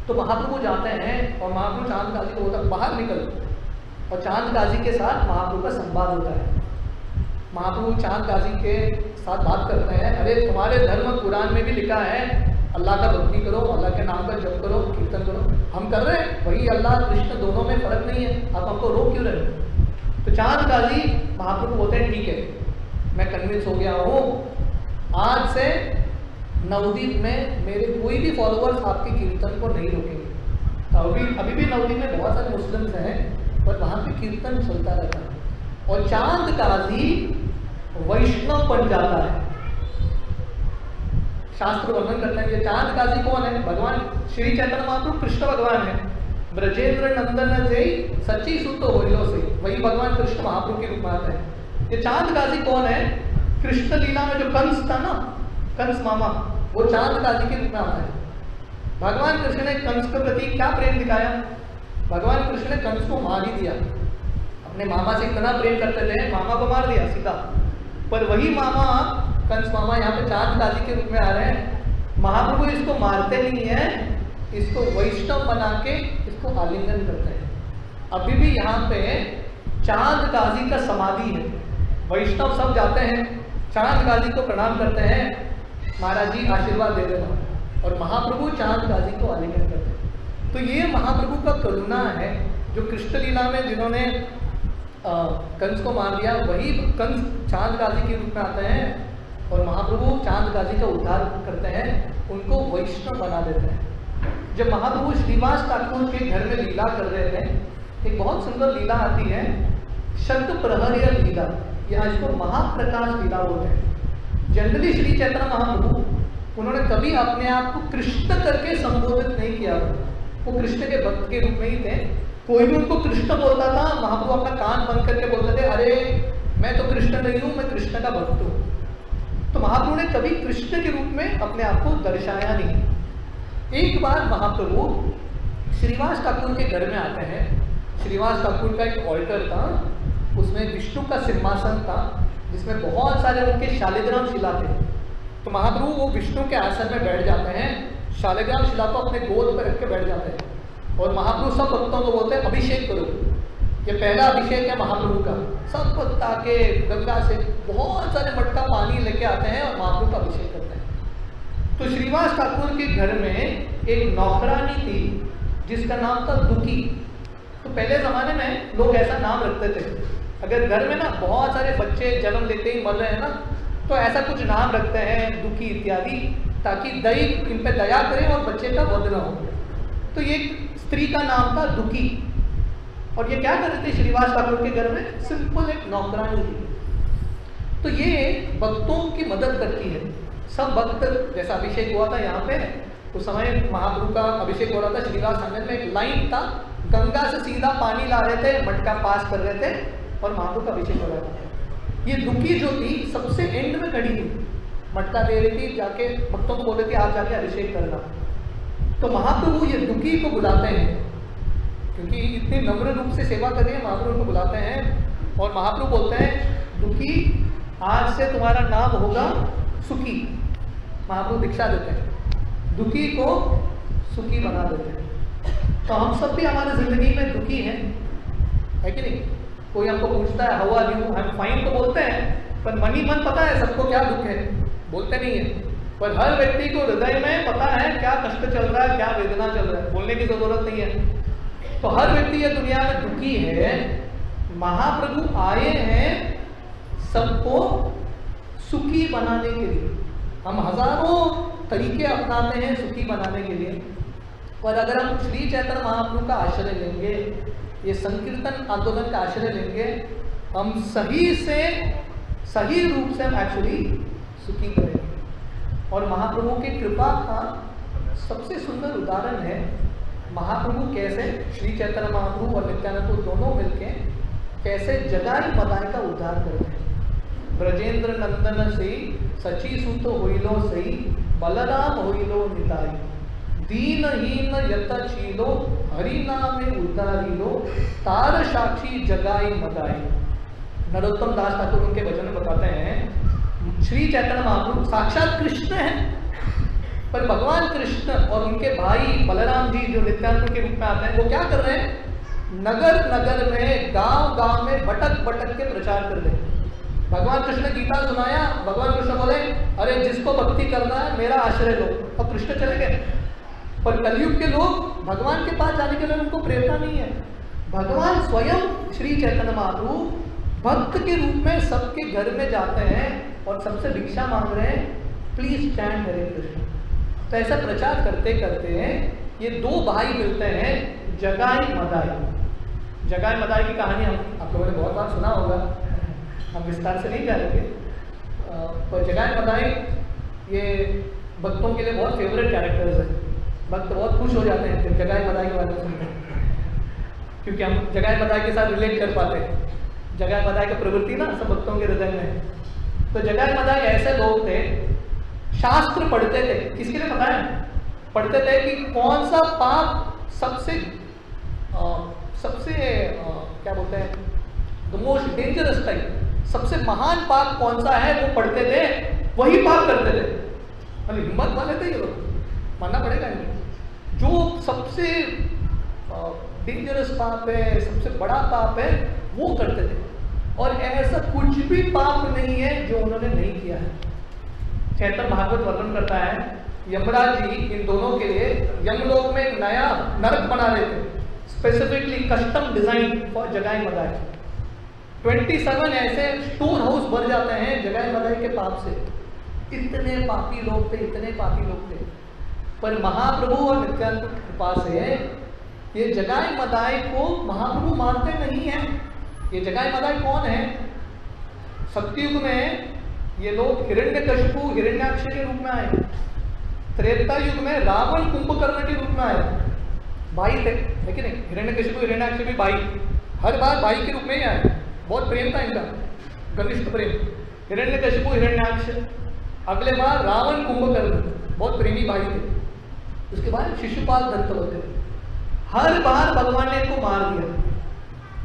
तो महाप्रभु जाते हैं और महाप्रभु चांद काजी को बोलता है बाहर निकल, और चांद काजी के साथ महाप्रभु का संवाद होता है। महाप्रभु चांद काजी के साथ बात करते हैं, अरे तुम्हारे धर्म कुरान में भी लिखा है अल्लाह का भक्ति करो, अल्लाह के नाम का जप करो, कीर्तन करो, हम कर रहे हैं, वही अल्लाह कृष्ण दोनों में फर्क नहीं है, आप हमको रोक क्यों रहे हो? तो चांद काजी महाप्रभु बोलते हैं ठीक है, मैं कन्विंस हो गया हूँ, आज से नवदीप में मेरे कोई भी फॉलोअर्स आपके कीर्तन को नहीं रोकेंगे। अभी भी नवदीप में बहुत सारे मुस्लिम्स हैं, पर वहाँ पे कीर्तन चलता रहता है। और चांद काजी वैष्णव बन जाता है। शास्त्र वर्णन करते हैं ये चांद काजी कौन है? भगवान श्री चैतन्य महाप्रभु कृष्ण भगवान है। ब्रजेंद्र नंदन जय सच्ची सुत होइलो से, वही भगवान कृष्ण महाप्रभु के रूप में आते हैं। ये चांद काजी कौन है? कृष्ण लीला में जो कंस था ना, कंस मामा, वो चांद काजी के रूप में आता है। भगवान कृष्ण ने कंस के प्रति क्या प्रेम दिखाया? भगवान कृष्ण ने कंस को मार ही दिया। अपने मामा से इतना प्रेम करते थे, मामा को मार दिया सीधा। पर वही मामा, कंस मामा, यहाँ पे चांद काजी के रूप में आ रहे हैं। महाप्रभु इसको मारते नहीं है, इसको वैष्णव बना के इसको आलिंगन करते हैं। अभी भी यहाँ पे चांद काजी का समाधि है। वैष्णव सब जाते हैं, चांद काजी को प्रणाम करते हैं, महाराज जी आशीर्वाद दे देना, और महाप्रभु चांद काजी को आलिंगन करते हैं। तो ये महाप्रभु का करुणा है, जो कृष्ण लीला में जिन्होंने कंस को मार दिया, वही कंस चांद काजी के रूप में आते हैं, और महाप्रभु चांद काजी का उद्धार करते हैं, उनको वैष्णव बना देते हैं। जब महाप्रभु श्रीवास ठाकुर के घर में लीला कर रहे थे, एक बहुत सुंदर लीला आती है, शत प्रहर्य लीला, या इसको महाप्रकाश लीला बोलते हैं। जनरली श्री चैतन्य महाप्रभु, उन्होंने कभी अपने आप को कृष्ण करके संबोधित नहीं किया, वो कृष्ण के भक्त के रूप में ही थे। कोई भी उनको कृष्ण बोलता था, महाप्रभु अपना कान बंद करके बोलते थे, अरे मैं तो कृष्ण नहीं हूँ, मैं कृष्ण का भक्त हूँ। तो महाप्रभु ने कभी कृष्ण के रूप में अपने आप को दर्शाया नहीं। एक बार महाप्रभु श्रीवास ठाकुर के घर में आते हैं। श्रीवास ठाकुर का एक ऑल्टर था, उसमें विष्णु का सिंहासन था, जिसमें बहुत सारे उनके शालिग्राम शिला थे। तो महाप्रभु वो विष्णु के आसन में बैठ जाते हैं, शालिग्राम शिला को अपने गोद पर रख के बैठ जाते हैं, और महाप्रभु सब भक्तों को बोलते हैं अभिषेक करो। ये पहला अभिषेक है महाप्रभु का। सब भक्त आके गंगा से बहुत सारे मटका पानी लेके आते हैं और महाप्रभु का अभिषेक करते हैं। तो श्रीवास ठाकुर के घर में एक नौकरानी थी, जिसका नाम था दुखी। तो पहले ज़माने में लोग ऐसा नाम रखते थे, अगर घर में ना बहुत सारे बच्चे जन्म लेते ही मर रहे हैं ना, तो ऐसा कुछ नाम रखते हैं, दुखी इत्यादि, ताकि दई इन पे दया करें और बच्चे का वध न हो। तो ये स्त्री का नाम था दुखी, और ये क्या कर रहे थे श्रीवास ठाकुर के घर में? सिंपल एक नौकरानी थी। तो ये भक्तों की मदद करती है। सब भक्त, जैसा अभिषेक हुआ था यहाँ पे, उस समय महाप्रभु का अभिषेक हो रहा था श्रीवास आंगन में, एक लाइन था, गंगा से सीधा पानी ला रहे थे, मटका पास कर रहे थे, और महाप्रभु का अभिषेक हो रहा था। ये दुखी जो थी सबसे एंड में खड़ी थी, मटका दे रही थी, जाके भक्तों को बोल रही थी आप जाके अभिषेक करना। तो महाप्रभु ये दुखी को बुलाते हैं, क्योंकि इतनी नम्र रूप से सेवा कर रही है, महाप्रभु को बुलाते हैं, और महाप्रभु बोलते हैं दुखी आज से तुम्हारा नाम होगा सुखी। महाप्रभु दीक्षा देते हैं, दुखी को सुखी बना देते हैं। तो हम सब भी हमारी जिंदगी में दुखी हैं, है कि नहीं? कोई हमको पूछता है हाउ आर यू, हम फाइन तो बोलते हैं, पर मन ही मन पता है सबको क्या दुख है, बोलते नहीं है। पर हर व्यक्ति को हृदय में पता है क्या कष्ट चल रहा है, क्या वेदना चल रहा है, बोलने की जरूरत नहीं है। तो हर व्यक्ति ये दुनिया में दुखी है। महाप्रभु आए हैं सबको सुखी बनाने के लिए। हम हजारों तरीके अपनाते हैं सुखी बनाने के लिए, पर अगर हम श्री चैतन्य महाप्रभु का आश्रय लेंगे, ये संकीर्तन आंदोलन का आश्रय लेंगे, हम सही रूप से हम एक्चुअली सुखी करेंगे। और महाप्रभु की कृपा का सबसे सुंदर उदाहरण है महाप्रभु कैसे, श्री चैतन्य महाप्रभु और नित्यानंद दोनों मिलके कैसे जगाई मदाई का उद्धार करते हैं। ब्रजेंद्र नंदन से सची सुत होइलो सही, बलराम होइलो निताई, दीनहीन यतशीलो हरि नामे उद्धारिलो, तार साक्षी जगाई मदाई। नरोत्तम दास ठाकुर उनके वचन में बताते हैं श्री चैतन्य महाप्रभु साक्षात कृष्ण हैं, पर भगवान कृष्ण और उनके भाई बलराम जी जो नित्यानंद के रूप में आते हैं, वो क्या कर रहे हैं, नगर नगर में गांव गांव में भटक भटक के प्रचार कर रहे हैं। भगवान कृष्ण ने गीता सुनाया, भगवान कृष्ण बोले अरे जिसको भक्ति करना है मेरा आश्रय लो, और कृष्ण चले गए। पर कलयुग के लोग भगवान के पास जाने के लिए उनको प्रेरणा नहीं है। भगवान स्वयं श्री चैतन्य महाप्रभु भक्त के रूप में सबके घर में जाते हैं और सबसे भिक्षा मांग रहे हैं, प्लीज स्टैंड हरे कृष्ण। तो ऐसा प्रचार करते करते ये दो भाई मिलते हैं, जगाई मदाई। जगाई मदाई की कहानी हम आप लोगों ने बहुत बार सुना होगा, हम विस्तार से नहीं जाएंगे। पर जगाई मदाई ये भक्तों के लिए बहुत फेवरेट कैरेक्टर्स है। भक्त बहुत खुश हो जाते हैं जब जगाई मदाई के बारे में सुनते हैं, क्योंकि हम जगाई मदाई के साथ रिलेट कर पाते हैं। जगाई मदाई की प्रवृत्ति ना सब भक्तों के हृदय में है। तो जगाई मदाई ऐसे लोग थे, शास्त्र पढ़ते थे। किसके लिए पता है? पढ़ते थे कि कौन सा पाप सबसे क्या बोलते हैं, द मोस्ट डेंजरस टाइप, सबसे महान पाप कौन सा है, वो पढ़ते थे, वही पाप करते थे। अरे हिम्मत वाले थे ये लोग, मानना पड़ेगा इन्हें। जो सबसे डेंजरस पाप है, सबसे बड़ा पाप है, वो करते थे। और ऐसा कुछ भी पाप नहीं है जो उन्होंने नहीं किया है। चैतन्य भागवत वर्णन करता है यमराज जी इन दोनों के लिए यमलोक में एक नया नरक बना रहे थे, स्पेसिफिकली कस्टम डिजाइन फॉर जगाई मदाई। 27 ऐसे स्टोर हाउस भर जाते हैं जगाई मदाई के पाप से। इतने पापी लोग थे, इतने पापी लोग थे। पर महाप्रभु और नित्यानंद की कृपा से ये जगाई मदाई को महाप्रभु मानते नहीं है। ये जगाई मदाई कौन है? सत्युग में ये लोग हिरण्यकशिपु हिरण्याक्ष के रूप में आए, त्रेता युग में रावण कुंभकर्ण के रूप में आए। भाई थे, है कि नहीं? हिरण्यकशिपु हिरण्याक्ष भी भाई, हर बार भाई के रूप में ही आए। बहुत प्रेम था इनका, घनिष्ठ प्रेम। हिरण्यकशिपु हिरण्याक्ष, अगले बार रावण कुंभकर्ण, बहुत प्रेमी भाई थे। उसके बाद शिशुपाल दंतवक्र, हर बार भगवान ने इनको मार दिया।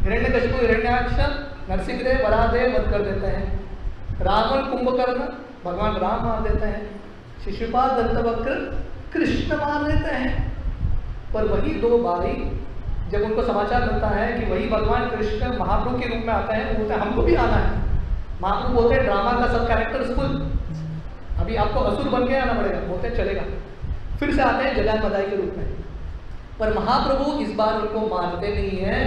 हिरण्यकशिपु हिरण्याक्ष नरसिंहदेव वराहदेव वध कर देते हैं, रावण कुंभकर्ण भगवान राम मार देते हैं, शिशुपाल दंतवक्र कृष्ण मार देते हैं। पर वही दो भाई जब उनको समाचार मिलता है कि वही भगवान कृष्ण महाप्रभु के रूप में आते हैं, बोलते हैं हमको भी आना है। महाप्रभु बोलते हैं ड्रामा का सब कैरेक्टर्स फुल, अभी आपको असुर बन के आना पड़ेगा। बोलते हैं चलेगा। फिर से आते हैं जगाई मदाई के रूप में। पर महाप्रभु इस बार उनको मारते नहीं है,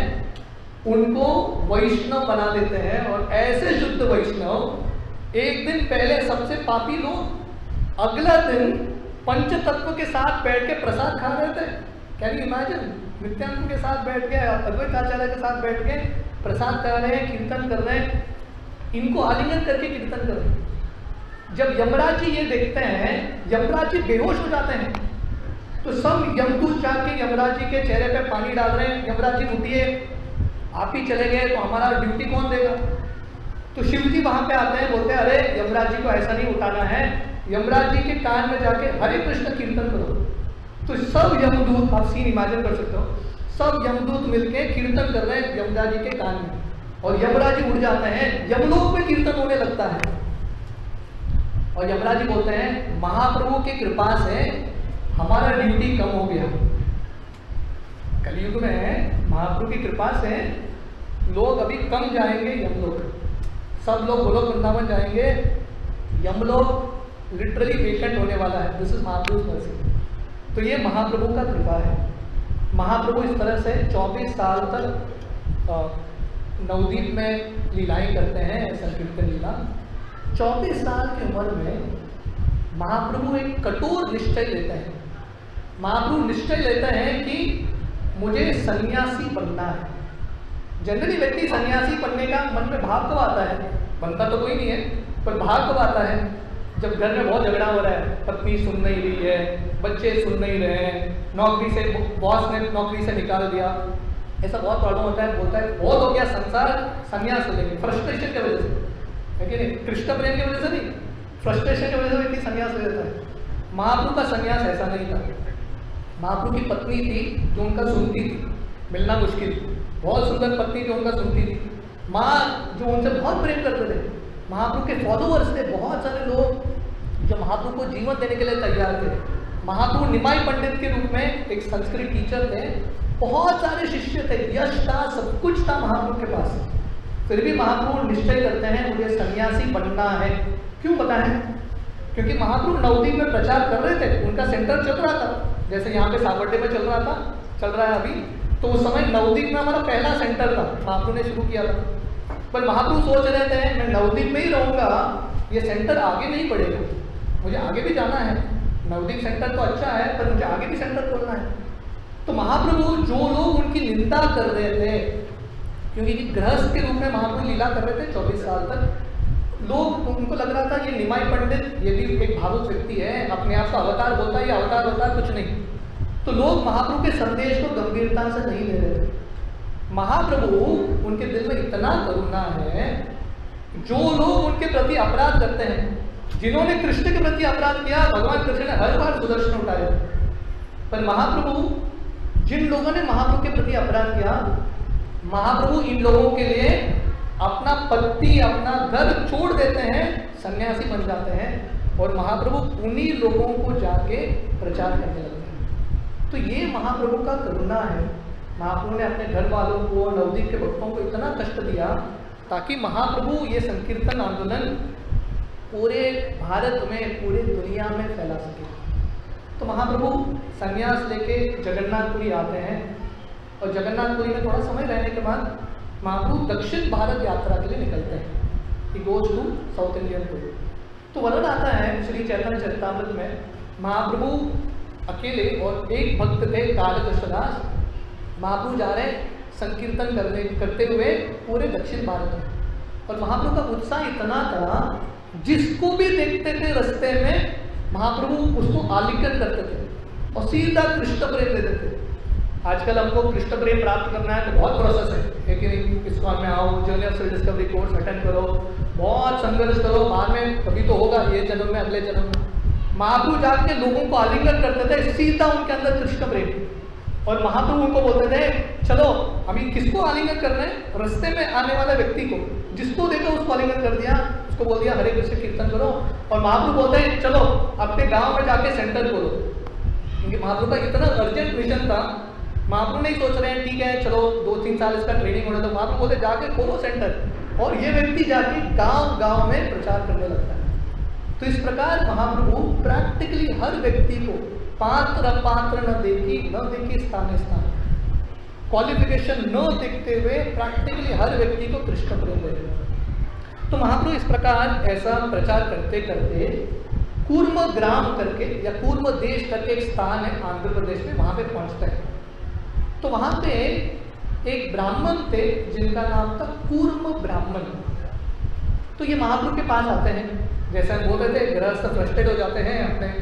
उनको वैष्णव बना देते हैं। और ऐसे शुद्ध वैष्णव, एक दिन पहले सबसे पापी लोग अगला दिन पंच तत्व के साथ बैठ के प्रसाद खा रहे थे। Can you imagine? नित्यानंद के साथ बैठ के, अद्वैत आचार्य के साथ बैठ के प्रसाद खा रहे हैं, कीर्तन कर रहे हैं, इनको आलिंगन करके कीर्तन कर रहे हैं। जब यमराज जी ये देखते हैं, यमराज जी बेहोश हो जाते हैं। तो सब यमदूत जाके यमराज जी के चेहरे पे पानी डाल रहे हैं, यमराज जी उठिए, आप ही चले गए तो हमारा ड्यूटी कौन देगा? तो शिव जी वहां पे आते हैं, बोलते हैं अरे यमराज जी को ऐसा नहीं उठाना है, यमराज जी के कान में जाके हरे कृष्ण कीर्तन करो। तो सब यमदूत, आप सीन इमेजिन कर सकते हो, सब यमदूत मिलके कीर्तन कर रहे हैं यमराज जी के कान में, और यमराज जी उड़ जाते हैं, यमलोक में कीर्तन होने लगता है। और यमराज जी बोलते हैं महाप्रभु की कृपा से हमारा ड्यूटी कम हो गया। कलयुग में महाप्रभु की कृपा से लोग अभी कम जाएंगे यमलोक, सब लोग गोलोक वृंदावन जाएंगे, यमलोक लिटरली वेकेंट होने वाला है। This is Mahaprabhu mercy. तो ये महाप्रभु का कृपा है। महाप्रभु इस तरह से 24 साल तक नवद्वीप में लीलाएं करते हैं, संकीर्तन लीला। 24 साल की उम्र में महाप्रभु एक कठोर निश्चय लेते हैं। महाप्रभु निश्चय लेते हैं कि मुझे सन्यासी बनना है। जनरली व्यक्ति सन्यासी बनने का मन में भाव कब आता है? बनता तो कोई नहीं है, पर भाव कब आता है? जब घर में बहुत झगड़ा हो रहा है, पत्नी सुन नहीं रही है, बच्चे सुन नहीं रहे हैं, नौकरी से बॉस ने नौकरी से निकाल दिया, ऐसा बहुत प्रॉब्लम होता है। बोलता है बहुत हो गया संसार, संन्यास ले लेंगे। फ्रस्ट्रेशन की वजह से है कि नहीं? कृष्ण प्रेम की वजह से नहीं, फ्रस्ट्रेशन की वजह से व्यक्ति संन्यास ले लेता है। महाप्रभु का संन्यास ऐसा नहीं था। महाप्रभु की पत्नी थी जो उनका सुनती थी, मिलना मुश्किल, बहुत सुंदर पत्नी जो उनका सुनती थी। माँ जो उनसे बहुत प्रेम करते थे। महाप्रभु के फॉलोअर्स थे बहुत सारे लोग जो महाप्रभु को जीवन देने के लिए तैयार थे। महाप्रभु निमाई पंडित के रूप में एक संस्कृत टीचर थे, बहुत सारे शिष्य थे, यश था, सब कुछ था महाप्रभु के पास। फिर भी महाप्रभु निश्चय करते हैं मुझे सन्यासी बनना है। क्यों पता है? क्योंकि महाप्रभु नवद्वीप में प्रचार कर रहे थे, उनका सेंटर चल रहा था, जैसे यहाँ पे सावरडे में चल रहा था, चल रहा है अभी। तो उस समय नवद्वीप में हमारा पहला सेंटर था, महाप्रभु ने शुरू किया था। पर महाप्रभु सोच रहे थे मैं नवद्वीप में ही रहूँगा, ये सेंटर आगे नहीं बढ़ेगा, मुझे आगे भी जाना है। नवद्वीप सेंटर तो अच्छा है पर मुझे आगे भी सेंटर खोलना है। तो महाप्रभु जो लोग उनकी निंदा कर रहे थे, क्योंकि गृहस्थ के रूप में महाप्रभु लीला कर रहे थे 24 साल तक, लोग उनको लग रहा था ये निमाई पंडित ये भी एक भावुक व्यक्ति है, अपने आप का अवतार बोलता है, ये अवतार होता कुछ नहीं। तो लोग महाप्रभु के संदेश को गंभीरता से नहीं ले रहे थे। महाप्रभु उनके दिल में इतना करुणा है, जो लोग उनके प्रति अपराध करते हैं, जिन्होंने कृष्ण के प्रति अपराध किया, भगवान कृष्ण ने हर बार सुदर्शन उठाया। पर महाप्रभु जिन लोगों ने महाप्रभु के प्रति अपराध किया, महाप्रभु इन लोगों के लिए अपना पति अपना घर छोड़ देते हैं, सन्यासी बन जाते हैं, और महाप्रभु उन्हीं लोगों को जाके प्रचार करने लगते हैं। तो ये महाप्रभु का करुणा है। महाप्रभु ने अपने घर वालों को, नवद्वीप के भक्तों को इतना कष्ट दिया ताकि महाप्रभु ये संकीर्तन आंदोलन पूरे भारत में, पूरी दुनिया में फैला सके। तो महाप्रभु संन्यास लेके जगन्नाथपुरी आते हैं, और जगन्नाथपुरी में थोड़ा समय रहने के बाद महाप्रभु दक्षिण भारत यात्रा के लिए निकलते हैं। He goes to South Indian tour. तो वर्णन आता है श्री चैतन्य चरितामृत में, महाप्रभु अकेले और एक भक्त थे कालकृष्णदास, महाप्रभु जा रहे संकीर्तन करते हुए पूरे दक्षिण भारत में। और महाप्रभु का उत्साह इतना था, जिसको भी देखते थे रास्ते में महाप्रभु उसको आलिंगन करते थे और सीधा कृष्ण प्रेम देते थे। आजकल हमको कृष्ण प्रेम प्राप्त करना है तो बहुत प्रोसेस है कि इस्कॉन में आओ, journey of self discovery course attend करो, बहुत संघर्ष करो, बाद में कभी तो होगा, ये जन्म में, अगले जन्म में। महाप्रभु जाके लोगों को आलिंगन करते थे, सीधा उनके अंदर कृष्ण प्रेम। और महाप्रभु उनको बोलते थे चलो हम किसको आलिंगन कर रहे हैं? रास्ते में आने वाले व्यक्ति को, जिसको देखो उसको आलिंगन कर दिया, उसको बोल दिया हरे कृष्ण कीर्तन करो। और महाप्रभु बोलते हैं चलो अपने गांव में जाके सेंटर खोलो, क्योंकि महाप्रभु का इतना अर्जेंट मिशन था। महाप्रभु नहीं सोच रहे हैं ठीक है चलो 2-3 साल इसका ट्रेनिंग होने दो, महाप्रभु बोलते जाके खोलो सेंटर, और ये व्यक्ति जाके गांव गांव में प्रचार करने लगता है। तो इस प्रकार महाप्रभु प्रैक्टिकली हर व्यक्ति को पात्र अपात्र न देखी स्थान स्थान, क्वालिफिकेशन न देखते हुए प्रैक्टिकली हर व्यक्ति को कृष्ण प्रेम दे रहे हैं। तो महाप्रभु इस प्रकार ऐसा प्रचार करते करते कूर्म ग्राम करके या कूर्म देश करके एक स्थान है आंध्र प्रदेश में, वहां पे पहुंचते हैं। तो वहां पे एक ब्राह्मण थे जिनका नाम था कूर्म ब्राह्मण। तो ये महाप्रभु के पास आते हैं, जैसे हम बोल रहे थे गृहस्थ फ्रस्ट्रेट हो जाते हैं अपने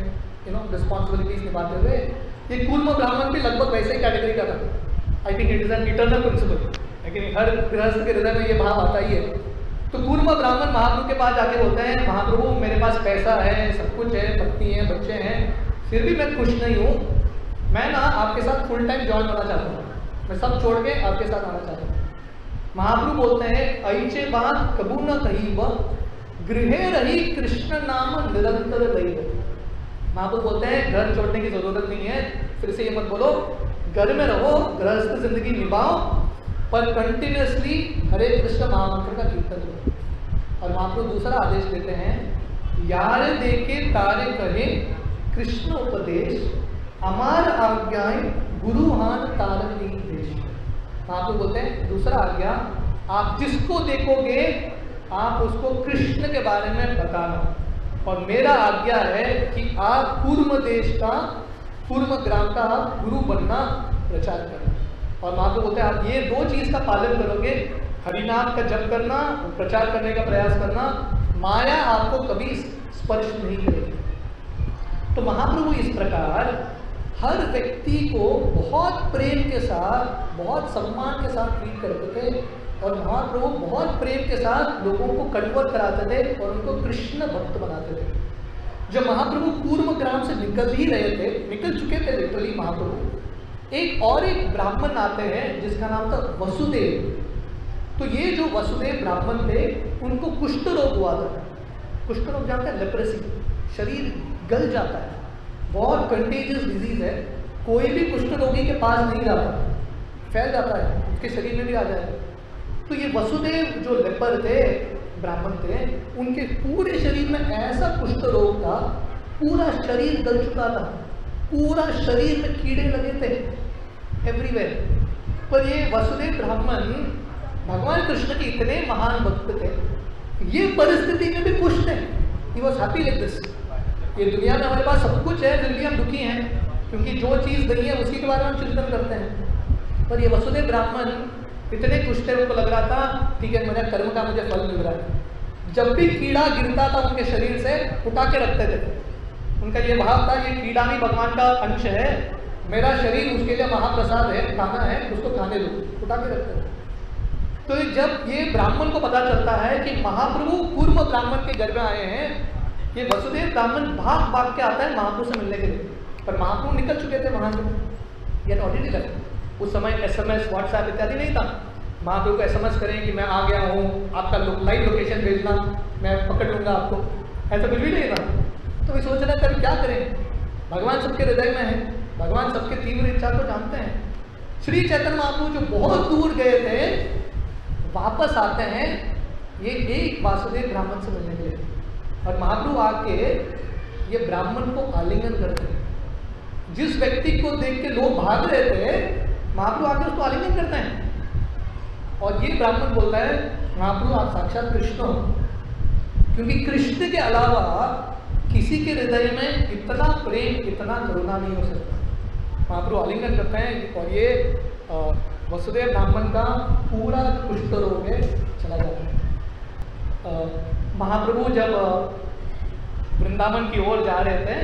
रिस्पॉन्सिबिलिटीज निभाते हुए। ये कूर्म ब्राह्मण भी लगभग वैसे ही कैटेगरी का था। I think it is an eternal principle, लेकिन हर गृहस्थ के हृदय में ये भाव आता ही है। तो कूर्म ब्राह्मण महाप्रभु के पास जाके बोलते हैं महाप्रभु मेरे पास पैसा है, सब कुछ है, पत्नी है, बच्चे हैं, फिर भी मैं खुश नहीं हूँ, मैं ना आपके साथ फुल टाइम ज्वाइन होना चाहता हूँ, मैं सब छोड़ के आपके साथ आना चाहता हूँ। महाप्रभु बोलते हैं ऐचे बात कबू न कही व गृहे रही कृष्ण नाम निरंतर दैव। महाप्रभु बोलते हैं घर छोड़ने की जरूरत नहीं है, फिर से ये मत बोलो, घर में रहो, गृहस्थ जिंदगी निभाओ, पर कंटिन्यूसली हरे कृष्ण महामंत्र का कीर्तन करो। और महाप्रभु दूसरा आदेश देते हैं यार देखे तारे कहे कृष्ण उपदेश, अमार आज्ञाएं गुरुहान तारक देश। महाप्रभु बोलते हैं दूसरा आज्ञा, आप जिसको देखोगे आप उसको कृष्ण के बारे में बताना, और मेरा आज्ञा है कि आप कूर्म देश का, कूर्म ग्राम का आप गुरु बनना, प्रचार करना। और महाप्रभु बोलते हैं आप ये 2 चीज का पालन करोगे, हरिनाम का जप करना, प्रचार करने का प्रयास करना, माया आपको कभी स्पर्श नहीं करेगी। तो महाप्रभु इस प्रकार हर व्यक्ति को बहुत प्रेम के साथ, बहुत सम्मान के साथ ट्रीट करते थे, और महाप्रभु बहुत प्रेम के साथ लोगों को कन्वर्ट कराते थे और उनको कृष्ण भक्त बनाते थे। जब महाप्रभु कूर्म ग्राम से निकल ही रहे थे, निकल चुके थे लिटरली महाप्रभु, एक ब्राह्मण आते हैं जिसका नाम था वसुदेव। तो ये जो वसुदेव ब्राह्मण थे उनको कुष्ठ रोग हुआ था। कुष्ठ रोग जानते हैं, लेप्रेसी, शरीर गल जाता है, बहुत कंटेजियस डिजीज है, कोई भी कुष्ठ रोगी के पास नहीं जाता, फैल जाता है, उसके शरीर में भी आ जाए। तो ये वसुदेव जो लेपर थे, ब्राह्मण थे, उनके पूरे शरीर में ऐसा कुष्ठ रोग था, पूरा शरीर गल चुका था, पूरा शरीर में कीड़े लगे थे एवरीवेयर। पर ये वसुदेव ब्राह्मण भगवान कृष्ण के इतने महान भक्त थे, ये परिस्थिति में भी खुश थे। He was happy like this. ये दुनिया में हमारे पास सब कुछ है, फिर भी हम दुखी हैं, क्योंकि जो चीज़ नहीं है उसी के बारे में हम चिंतन करते हैं। पर ये वसुदेव ब्राह्मण इतने खुश थे, उनको लग रहा था ठीक है मेरा कर्म का मुझे फल मिल रहा है। जब भी कीड़ा गिरता था उनके शरीर से, उठा के रखते थे। उनका ये भाव था ये कीड़ा नहीं भगवान का अंश है, मेरा शरीर उसके लिए महाप्रसाद है, खाना है, उसको खाने दो, उठा के रखते थे। तो जब ये ब्राह्मण को पता चलता है कि महाप्रभु कूर्म ब्राह्मण के घर में आए हैं, ये वसुदेव ब्राह्मण भाग भाग के आता है महाप्रभु से मिलने के लिए। पर महाप्रभु निकल चुके थे वहां से, ये ऑलरेडी लगे। उस समय SMS व्हाट्सएप इत्यादि नहीं था। महाप्रभु को SMS करें कि मैं आ गया हूँ, आपका लाइव लोकेशन भेजना, मैं पकड़ लूंगा आपको, ऐसा कुछ भी नहीं था। तो वे सोच रहे थे क्या करें, भगवान सबके हृदय में है, भगवान सबके तीव्र इच्छा को जानते हैं। श्री चैतन्य महाप्रभु जो बहुत दूर गए थे वापस आते हैं ये एक वासुदेव ब्राह्मण से मिलने के लिए, और महाप्रभु आके ये ब्राह्मण को आलिंगन करते हैं। जिस व्यक्ति को देख के लोग भाग रहे थे, महाप्रभु आके उसको आलिंगन करते हैं। और ये ब्राह्मण बोलता है महाप्रभु आप साक्षात कृष्ण हो, क्योंकि कृष्ण के अलावा किसी के हृदय में इतना प्रेम, इतना करुणा नहीं हो सकता। महाप्रभु आलिंगन करते हैं और ये वसुदेव ब्राह्मण का पूरा कुष्ठ रोग है चला जाता है। महाप्रभु जब वृंदावन की ओर जा रहे थे,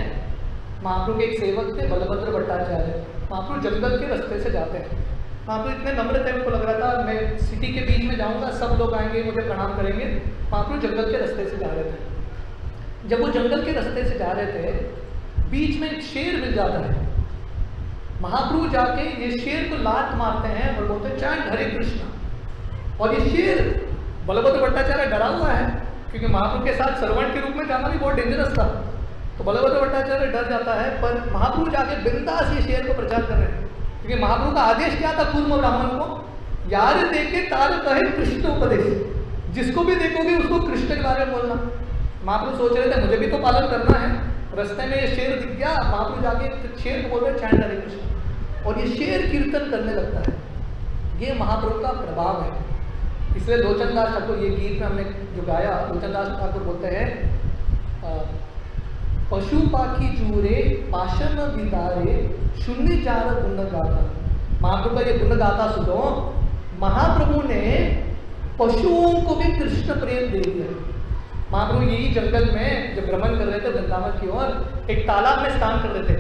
महाप्रभु के एक सेवक थे बलभद्र भट्टाचार्य, महाप्रभु जंगल के रास्ते से जाते हैं। महाप्रभु इतने नम्र थे, उनको लग रहा था मैं सिटी के बीच में जाऊंगा, सब लोग आएंगे मुझे प्रणाम करेंगे। महाप्रभु जंगल के रास्ते से जा रहे थे। जब वो जंगल के रास्ते से जा रहे थे, बीच में एक शेर मिल जाता है। महाप्रभु जाके ये शेर को लात मारते हैं और बोलते हैं चैंट हरे कृष्णा। और ये शेर बलभद्र भट्टाचार्य डरा हुआ है, क्योंकि महाप्रभु के साथ सर्वेंट के रूप में जाना भी बहुत डेंजरस था। तो बलभद्र भट्टाचार्य डर जाता है, पर महाप्रभु जाके बिंदास ये शेर को प्रचार कर रहे हैं, क्योंकि महाप्रभु का आदेश क्या था कूर्म ब्राह्मण को, यार देखे तार कहे कृष्ण उपदेश, जिसको भी देखोगे उसको कृष्ण के बारे में बोलना। महाप्रभु सोच रहे थे मुझे भी तो पालन करना है। रास्ते में ये शेर दिख गया, महाप्रभु जाके शेर को बोल रहे चैंट हरे कृष्ण, और ये शेर कीर्तन करने लगता है। ये महाप्रभु का प्रभाव है। इसलिए लोचन दास ठाकुर, ये गीत में हमने जो गाया, लोचन दास ठाकुर बोलते हैं पशु पाखी जूरे पाशन विदारे शून्य जार गुण गाता। महाप्रभु का ये गुण गाता सुनो, महाप्रभु ने पशुओं को भी कृष्ण प्रेम दे दिया। महाप्रभु यही जंगल में जब भ्रमण कर रहे थे वृंदावन की ओर, एक तालाब में स्नान कर रहे थे।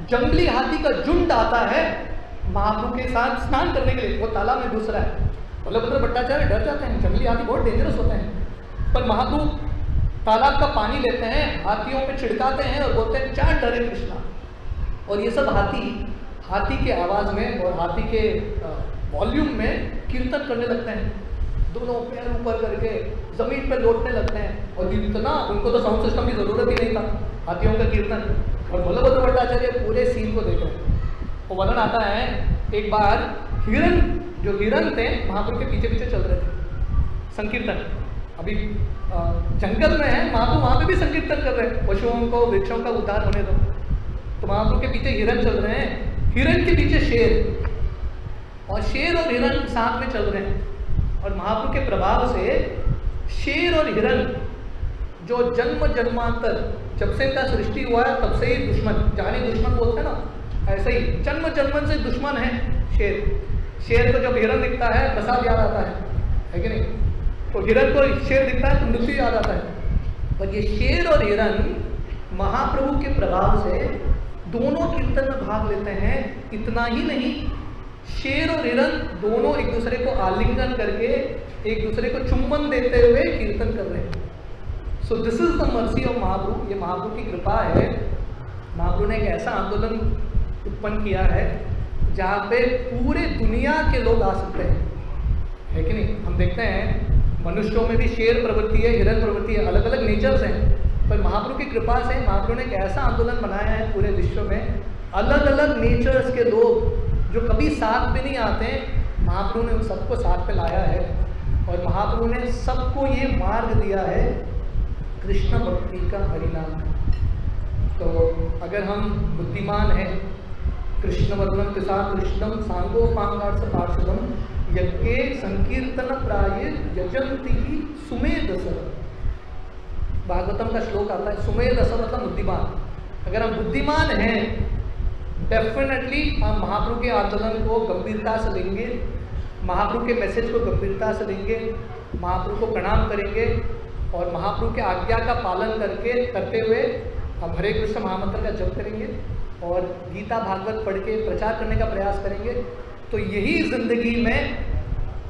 जंगली हाथी का झुंड आता है महाप्रभु के साथ स्नान करने के लिए, वो तालाब में घुस रहा है। बलभद्र भट्टाचार्य डर जाते हैं, जंगली हाथी बहुत डेंजरस होते हैं। पर महाप्रभु तालाब का पानी लेते हैं, हाथियों पे छिड़काते हैं और बोलते हैं चैंट हरे कृष्णा। और ये सब हाथी के आवाज में और हाथी के वॉल्यूम में कीर्तन करने लगते हैं, दोनों पैर ऊपर करके जमीन पर लौटने लगते हैं। और इतना उनको तो साउंड सिस्टम की जरूरत ही नहीं था, हाथियों का कीर्तन। और बलभद्र भट्टाचार्य पूरे सीन को देख रहे हैं। वो वर्णन आता है, एक बार हिरण थे महाप्रभु के पीछे पीछे चल रहे थे संकीर्तन। अभी जंगल में है, महाप्रभु वहां पे भी संकीर्तन कर रहे हैं, पशुओं को वृक्षों का उद्धार होने दो। तो महाप्रभु के पीछे हिरण चल रहे हैं, हिरण के पीछे शेर, और शेर और हिरण साथ में चल रहे हैं। और महाप्रभु के प्रभाव से शेर और हिरण जो जन्म जन्मांतर, जब से इनका सृष्टि हुआ है तब से ही दुश्मन, जाने दुश्मन बोलते हैं ना, ऐसे ही जन्म जन्म से दुश्मन है शेर। शेर को जब हिरण दिखता है प्रसाद याद आता है कि नहीं? तो हिरण को शेर दिखता है तो मृत्यु याद आता है। पर ये शेर और हिरण महाप्रभु के प्रभाव से दोनों कीर्तन में भाग लेते हैं। इतना ही नहीं, शेर और हिरण दोनों एक दूसरे को आलिंगन करके एक दूसरे को चुम्बन देते हुए कीर्तन कर रहे हैं। So this is the mercy of Mahaprabhu. ये महाप्रभु की कृपा है। महाप्रभु ने एक ऐसा आंदोलन उत्पन्न किया है जहाँ पे पूरे दुनिया के लोग आ सकते हैं, है कि नहीं? हम देखते हैं मनुष्यों में भी शेर प्रवृत्ति है, हिरण प्रवृत्ति है, अलग अलग नेचर्स हैं। पर महाप्रभु की कृपा से महाप्रभु ने एक ऐसा आंदोलन बनाया है पूरे विश्व में, अलग अलग नेचर्स के लोग जो कभी साथ में नहीं आते हैं, महाप्रभु ने उन सबको साथ में लाया है। और महाप्रभु ने सबको ये मार्ग दिया है कृष्ण भक्ति का, हरिनाम का। तो अगर हम बुद्धिमान हैं, कृष्ण वर्णन तिसा कृष्णम सांगोपांगार्थ पार्षदम यज्ञे संकीर्तन प्राय यजंती ही सुमेधस। भागवतम का श्लोक आता है, सुमेधस मतलब बुद्धिमान। अगर हम बुद्धिमान हैं डेफिनेटली हम महाप्रभु के आंदोलन को गंभीरता से लेंगे, महाप्रभु के मैसेज को गंभीरता से लेंगे, महाप्रभु को प्रणाम करेंगे और महाप्रभु के आज्ञा का पालन करते हुए हम हरे कृष्ण महामंत्र का जप करेंगे और गीता भागवत पढ़ के प्रचार करने का प्रयास करेंगे। तो यही जिंदगी में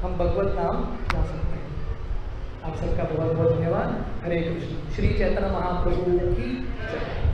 हम भगवत नाम गा सकते हैं। आप सबका बहुत बहुत धन्यवाद। हरे कृष्ण। श्री चैतन्य महाप्रभु की जय।